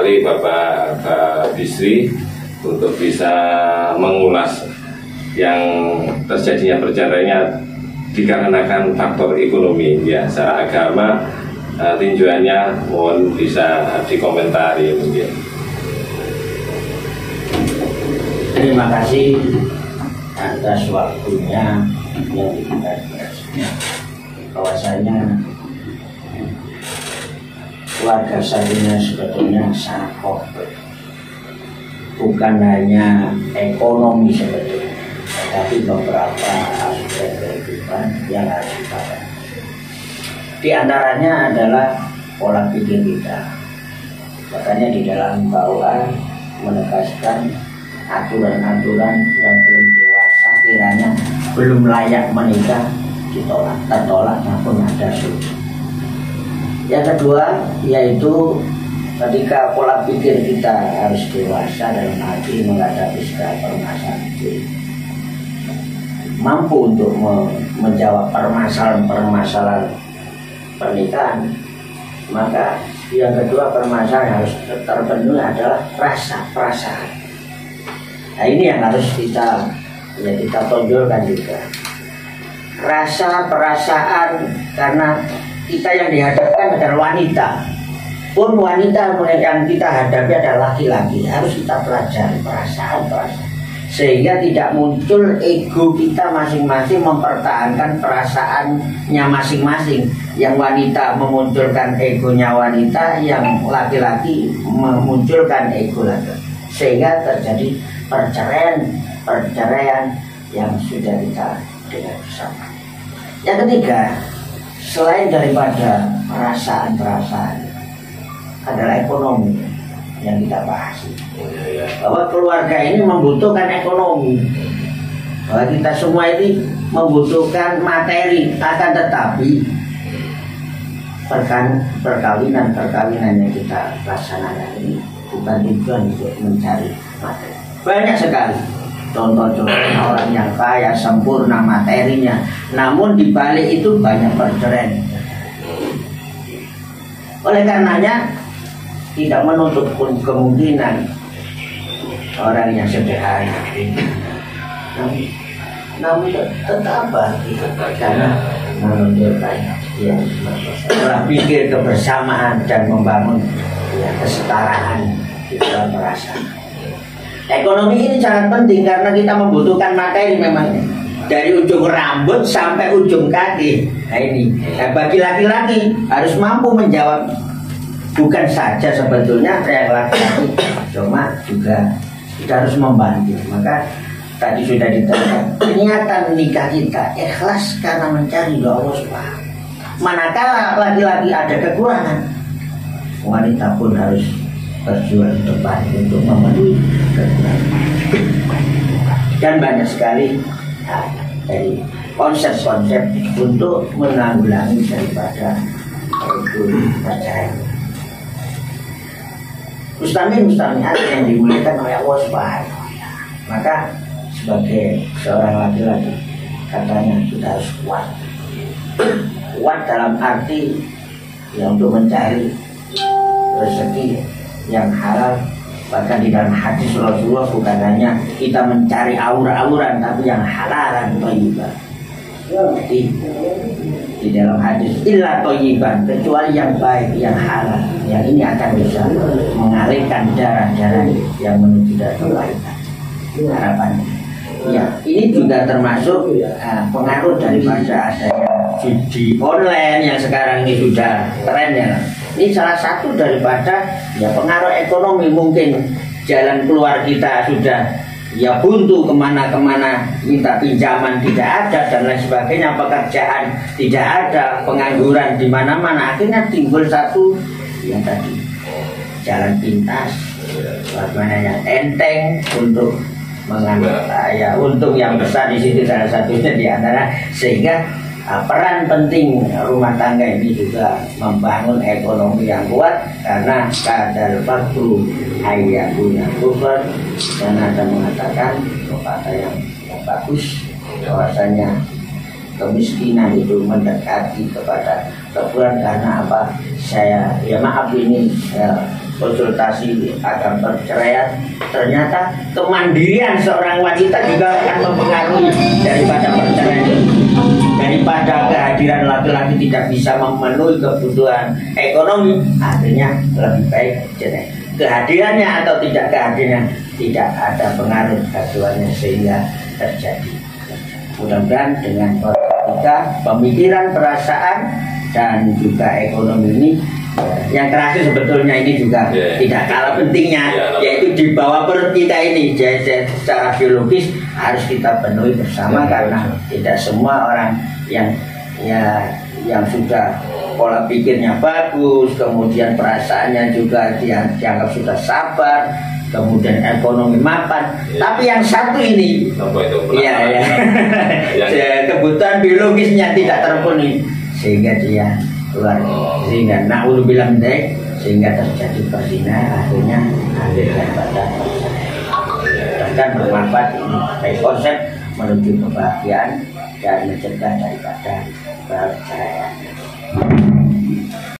sekali Bapak Bisri untuk bisa mengulas yang terjadinya perceraiannya dikarenakan faktor ekonomi. Ya, secara agama tinjauannya mohon bisa dikomentari mungkin. Terima kasih atas waktunya yang diberikan. Bahwasanya keluarga saya sebetulnya sangat kompleks, bukan hanya ekonomi sebetulnya, tetapi beberapa aspek kehidupan yang harus dipahami. Di antaranya adalah pola pikir kita. Makanya di dalam bawaan menegaskan aturan-aturan yang belum dewasa, kiranya belum layak menikah, ditolak, tertolak maupun ada solusi. Yang kedua yaitu ketika pola pikir kita harus dewasa dalam arti menghadapi segala permasalahan itu, mampu untuk menjawab permasalahan pernikahan, maka yang kedua permasalahan harus terpenuhi adalah rasa perasaan. Nah, ini yang harus kita tonjolkan juga, rasa perasaan, karena kita yang dihadapkan adalah wanita, pun wanita yang kita hadapi adalah laki-laki, harus kita pelajari perasaan sehingga tidak muncul ego kita masing-masing mempertahankan perasaannya masing-masing. Yang wanita memunculkan egonya wanita, yang laki-laki memunculkan ego laki, sehingga terjadi perceraian yang sudah kita dengar bersama. Yang ketiga, selain daripada perasaan adalah ekonomi yang kita bahas, bahwa keluarga ini membutuhkan ekonomi, bahwa kita semua ini membutuhkan materi, akan tetapi perkawinan yang kita laksanakan ini bukan tujuan untuk mencari materi. Banyak sekali contoh-contoh orang yang kaya, sempurna materinya, namun di balik itu banyak perceraian. Oleh karenanya tidak menutup kemungkinan orang yang sederhana, namun tetap karena menunjukkan pola pikir kebersamaan dan membangun kesetaraan di dalam perasaan. Ekonomi ini sangat penting karena kita membutuhkan materi memang dari ujung rambut sampai ujung kaki. Nah ini, bagi laki-laki harus mampu menjawab, bukan saja sebetulnya yang laki-laki, cuma juga kita harus membantu. Maka tadi sudah diterangkan, niatan nikah kita ikhlas karena mencari doa Allah Subhanahu. Manakala laki-laki ada kekurangan, wanita pun harus berjuang depan untuk memenuhi kekurangan. Dan banyak sekali dari konsep-konsep untuk menanggulangi daripada itu perceraian. Mustamiat yang dimuliakan oleh Allah Subhanahu. Maka sebagai seorang laki-laki, katanya kita harus kuat dalam arti yang untuk mencari rezeki yang halal. Bahkan di dalam hadis Rasulullah bukan hanya kita mencari aur-auran, tapi yang halalan thayyiban. Di dalam hadis illa thayyiban, kecuali yang baik, yang halal, yang ini akan bisa mengalirkan darah-darah yang menuju dari kebaikan. Harapannya ya, ini juga termasuk pengaruh daripada adanya judi online yang sekarang ini sudah tren ya. Ini salah satu daripada pengaruh ekonomi. Mungkin jalan keluar kita sudah buntu, kemana-kemana minta pinjaman tidak ada dan lain sebagainya, pekerjaan tidak ada, pengangguran di mana-mana. Akhirnya timbul satu yang tadi, jalan pintas, bagaimana yang enteng untuk mengambil untung yang besar di situ, salah satunya di antara. Sehingga peran penting rumah tangga ini juga membangun ekonomi yang kuat, karena kadal fakru hayyakuna kufur, dan ada mengatakan kata yang bagus bahwasanya kemiskinan itu mendekati kepada kekufuran. Karena apa? Saya maaf ini konsultasi akan perceraian, ternyata kemandirian seorang wanita juga akan mempengaruhi daripada perceraian. Daripada kehadiran laki-laki tidak bisa memenuhi kebutuhan ekonomi, akhirnya lebih baik cerai. Kehadirannya atau tidak kehadirannya tidak ada pengaruh keduanya sehingga terjadi. Mudah-mudahan dengan etika, pemikiran, perasaan, dan juga ekonomi ini, yang terakhir sebetulnya ini juga tidak kalah pentingnya, yaitu di bawah perut kita ini, jadi secara biologis harus kita penuhi bersama, karena tidak semua orang yang sudah pola pikirnya bagus, kemudian perasaannya juga dianggap sudah sabar, kemudian ekonomi mapan, tapi yang satu ini, kebutuhan biologisnya tidak terpenuhi, sehingga dia keluar, sehingga na'udzubillah min, sehingga terjadi perzinahan, akhirnya daripada bahkan bermanfaat ini baik konsep menuju kebahagiaan dan mencegah daripada perceraian.